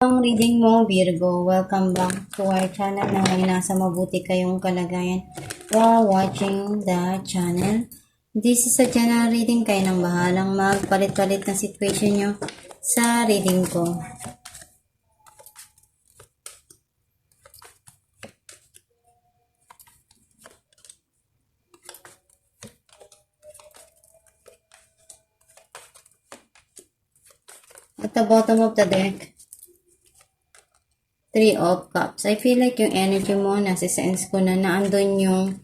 Ang reading mo, Virgo, welcome back to our channel na may nasa mabuti kayong kalagayan while watching the channel. This is a general reading, kayo nang bahalang magpalit-palit ng situation nyo sa reading ko. At the bottom of the deck, Three of Cups. I feel like yung energy mo, nasa-sense ko na naandun yung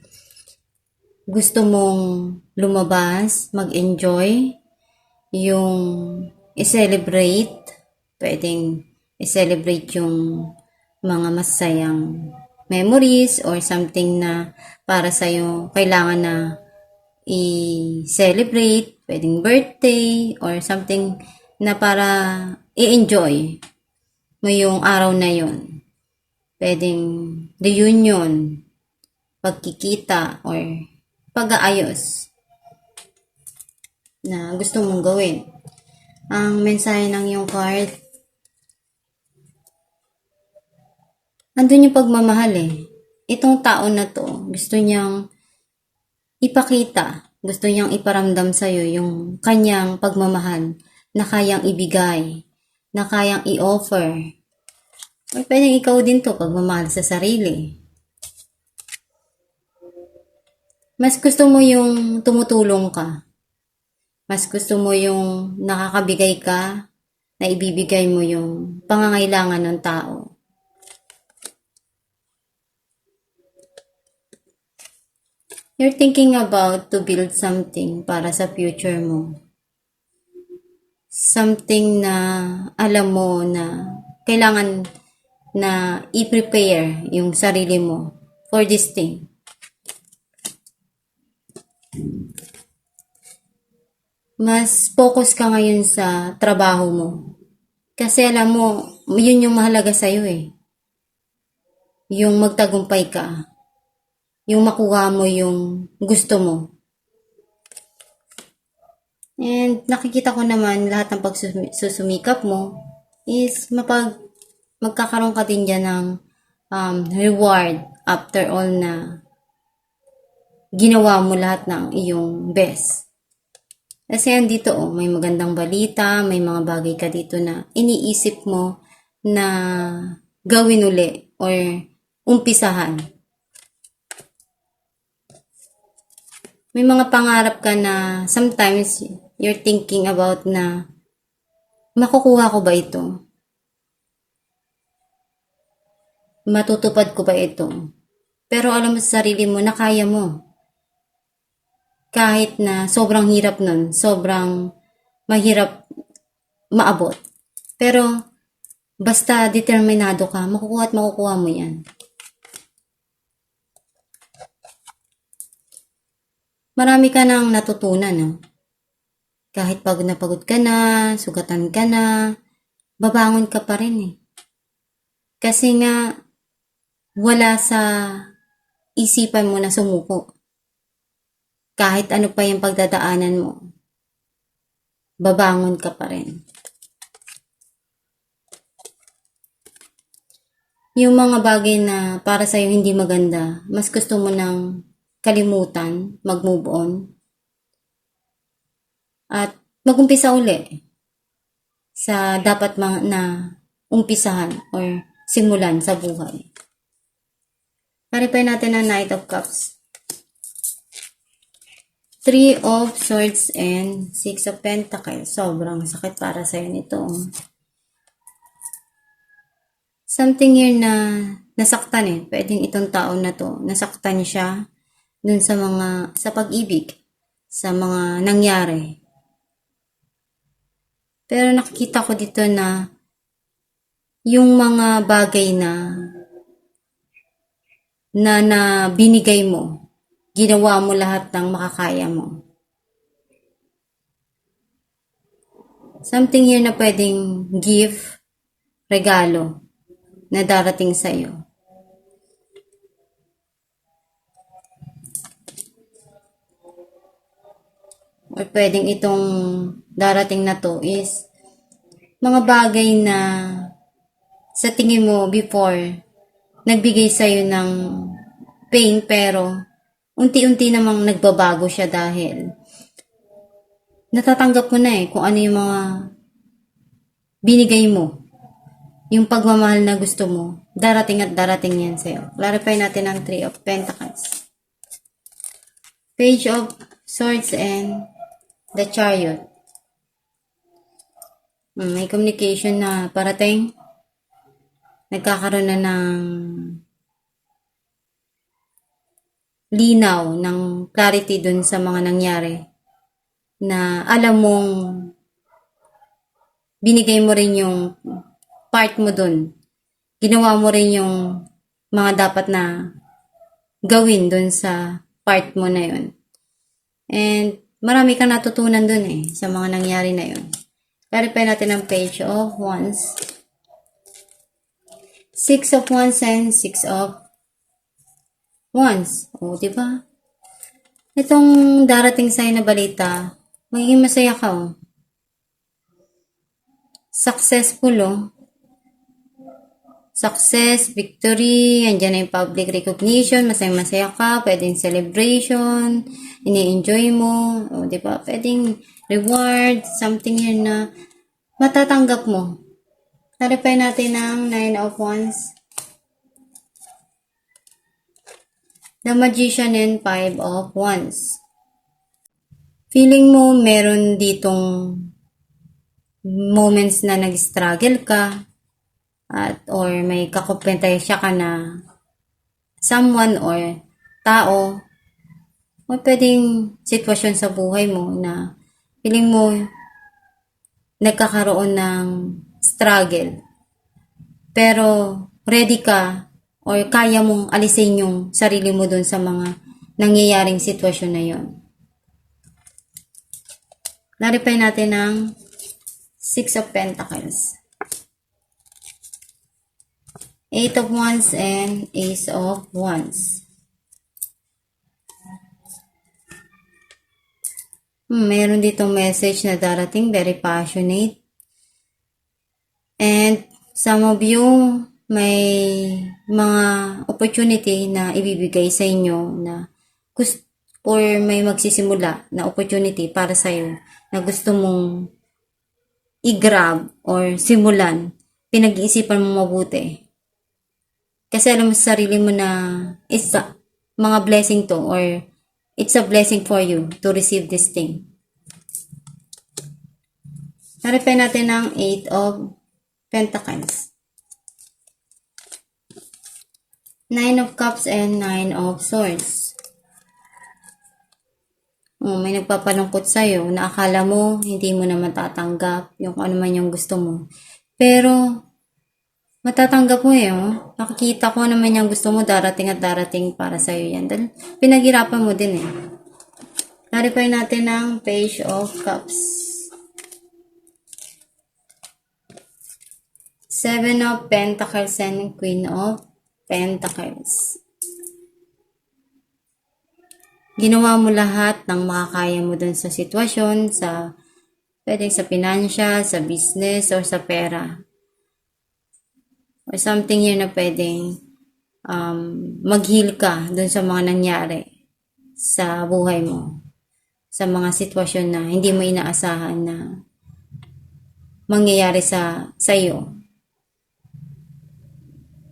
gusto mong lumabas, mag-enjoy, yung i-celebrate, pwedeng i-celebrate yung mga masayang memories or something na para sa'yo kailangan na i-celebrate, pwedeng birthday or something na para i-enjoy mo yung araw na yon. Pwedeng reunion, pagkikita, or pag-aayos na gusto mong gawin. Ang mensahe ng yung card, andun yung pagmamahal eh. Itong tao na to, gusto niyang ipakita, gusto niyang iparamdam sa'yo yung kanyang pagmamahal na kayang ibigay, na kayang i-offer. Or pwedeng ikaw din to, pagmamahal sa sarili. Mas gusto mo yung tumutulong ka. Mas gusto mo yung nakakabigay ka, na ibibigay mo yung pangangailangan ng tao. You're thinking about to build something para sa future mo. Something na alam mo na kailangan na i-prepare yung sarili mo for this thing. Mas focus ka ngayon sa trabaho mo. Kasi alam mo, yun yung mahalaga sa'yo eh. Yung magtagumpay ka. Yung makuha mo yung gusto mo. And nakikita ko naman lahat ng pagsusumikap mo is magkakaroon ka din dyan ng reward after all na ginawa mo lahat ng iyong best. Kasi andito may magandang balita, may mga bagay ka dito na iniisip mo na gawin uli or umpisahan. May mga pangarap ka na sometimes you're thinking about na makukuha ko ba ito? Matutupad ko ba ito? Pero alam mo sa sarili mo na kaya mo. Kahit na sobrang hirap nun, sobrang mahirap maabot. Pero basta determinado ka, makukuha at makukuha mo yan. Marami ka nang natutunan, no? Kahit pagod na pagod ka na, sugatan ka na, babangon ka pa rin eh. Kasi nga, wala sa isipan mo na sumuko. Kahit ano pa yung pagdadaanan mo, babangon ka pa rin. Yung mga bagay na para sa'yo hindi maganda, mas gusto mo nang kalimutan, mag-move on, at mag-umpisa uli sa dapat na umpisahan or simulan sa buhay. Paripay natin ang Knight of Cups. Three of Swords and Six of Pentacles. Sobrang sakit para sa'yo nito. Something here na nasaktan eh. Pwedeng itong tao na to, nasaktan siya dun sa pag-ibig, sa mga nangyari. Pero nakikita ko dito na yung mga bagay na binigay mo, ginawa mo lahat ng makakaya mo. Something here na pwedeng gift, regalo na darating sa iyo. Or pwedeng itong darating na to is mga bagay na sa tingin mo before, nagbigay sa'yo ng pain, pero unti-unti namang nagbabago siya dahil natatanggap mo na kung ano yung mga binigay mo. Yung pagmamahal na gusto mo, darating at darating yan sa'yo. Clarify natin ang Three of Pentacles. Page of Swords and the Chariot. May communication na parating. Nagkakaroon na ng linaw, ng clarity dun sa mga nangyari. Na alam mong binigay mo rin yung part mo dun. Ginawa mo rin yung mga dapat na gawin dun sa part mo na yun. And marami kang natutunan dun sa mga nangyari na yun. Clarify natin ang Page of Wands. Six of Wands and Six of Wands. O, diba? Itong darating sa'yo na balita, magiging masaya ka, Successful, Success, victory, andyan na yung public recognition, masaya-masaya ka, pwedeng celebration, ini-enjoy mo, o, diba? Pwedeng reward, something yun na matatanggap mo. Clarify natin ang Nine of Wands, the Magician and Five of Wands. Feeling mo meron ditong moments na nag-struggle ka, or may kakumpetensya ka na someone or tao, o pwedeng sitwasyon sa buhay mo na feeling mo nagkakaroon ng struggle. Pero ready ka or kaya mong alisin yung sarili mo dun sa mga nangyayaring sitwasyon na yon. Clarify natin ang Six of Pentacles, Eight of Wands and Ace of Wands. Meron ditong message na darating, very passionate. And some of you may mga opportunity na ibibigay sa inyo na gusto, or may magsisimula na opportunity para sa iyo na gusto mong i-grab or simulan. Pinag-iisipan mo mabuti. Kasi alam mo sa sarili mo na it's a, mga blessing to, or it's a blessing for you to receive this thing. Clarify natin ang Eight of Pentacles, Nine of Cups and Nine of Swords. May nagpapalungkot sa'yo na akala mo hindi mo na matatanggap yung ano man yung gusto mo. Pero matatanggap mo Nakikita ko naman yung gusto mo, darating at darating para sa'yo yan. Dahil pinaghirapan mo din Clarify natin ang Page of Cups, Seven of Pentacles and Queen of Pentacles. Ginawa mo lahat ng makakaya mo dun sa sitwasyon, pwedeng sa financial, sa business, or sa pera. Or something yun na pwedeng mag-heal ka dun sa mga nangyari sa buhay mo. Sa mga sitwasyon na hindi mo inaasahan na mangyayari sa iyo.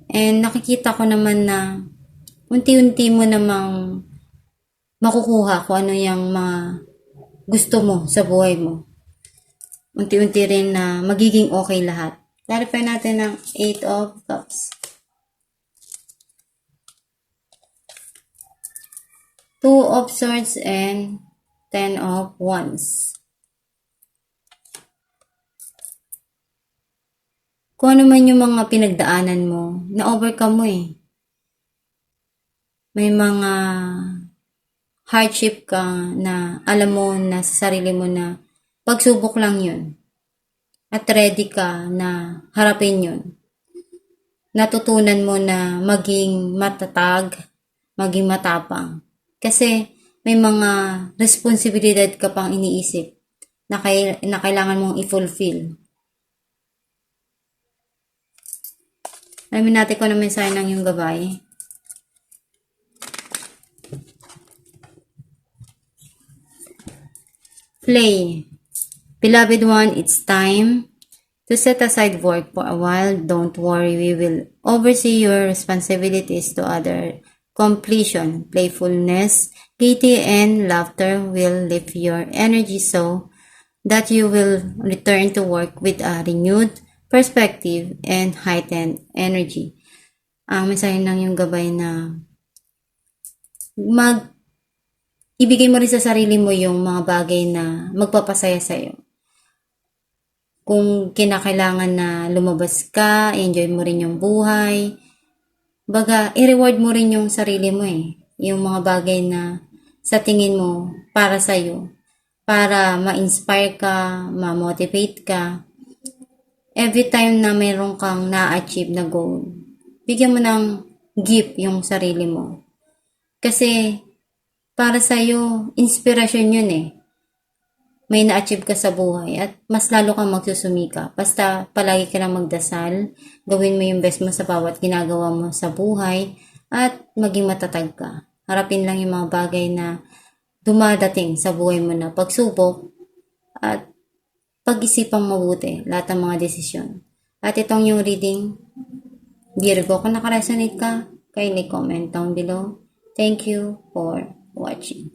And nakikita ko naman na unti-unti mo namang makukuha kung ano yung mga gusto mo sa buhay mo. Unti-unti rin na magiging okay lahat. Clarify natin ang Eight of Cups, Two of Swords and Ten of Wands. Kung ano man yung mga pinagdaanan mo, na-overcome mo May mga hardship ka na alam mo na sa sarili mo na pagsubok lang yun. At ready ka na harapin yun. Natutunan mo na maging matatag, maging matapang. Kasi may mga responsibilidad ka pang iniisip na kailangan mong i-fulfill. Alamin natin kung ano mensahe ng iyong gabay. Play. Beloved one, it's time to set aside work for a while. Don't worry, we will oversee your responsibilities to other completion. Playfulness, gaiety, and laughter will lift your energy so that you will return to work with a renewed perspective and heightened energy. Ang mensahe ng yung gabay na ibigay mo rin sa sarili mo yung mga bagay na magpapasaya sa'yo. Kung kinakailangan na lumabas ka, enjoy mo rin yung buhay. Baga, i-reward mo rin yung sarili mo eh. Yung mga bagay na sa tingin mo para sa'yo. Para ma-inspire ka, ma-motivate ka. Every time na mayroon kang na-achieve na goal, bigyan mo ng gift yung sarili mo. Kasi, para sa'yo, inspirasyon yun eh. May na-achieve ka sa buhay at mas lalo kang magsusumika. Basta palagi ka lang magdasal, gawin mo yung best mo sa bawat ginagawa mo sa buhay at maging matatag ka. Harapin lang yung mga bagay na dumadating sa buhay mo na pagsubok at pag-isipang mabuti lahat ng mga desisyon. At itong yung reading, Virgo, kung nakaresonate ka, kindly comment down below. Thank you for watching.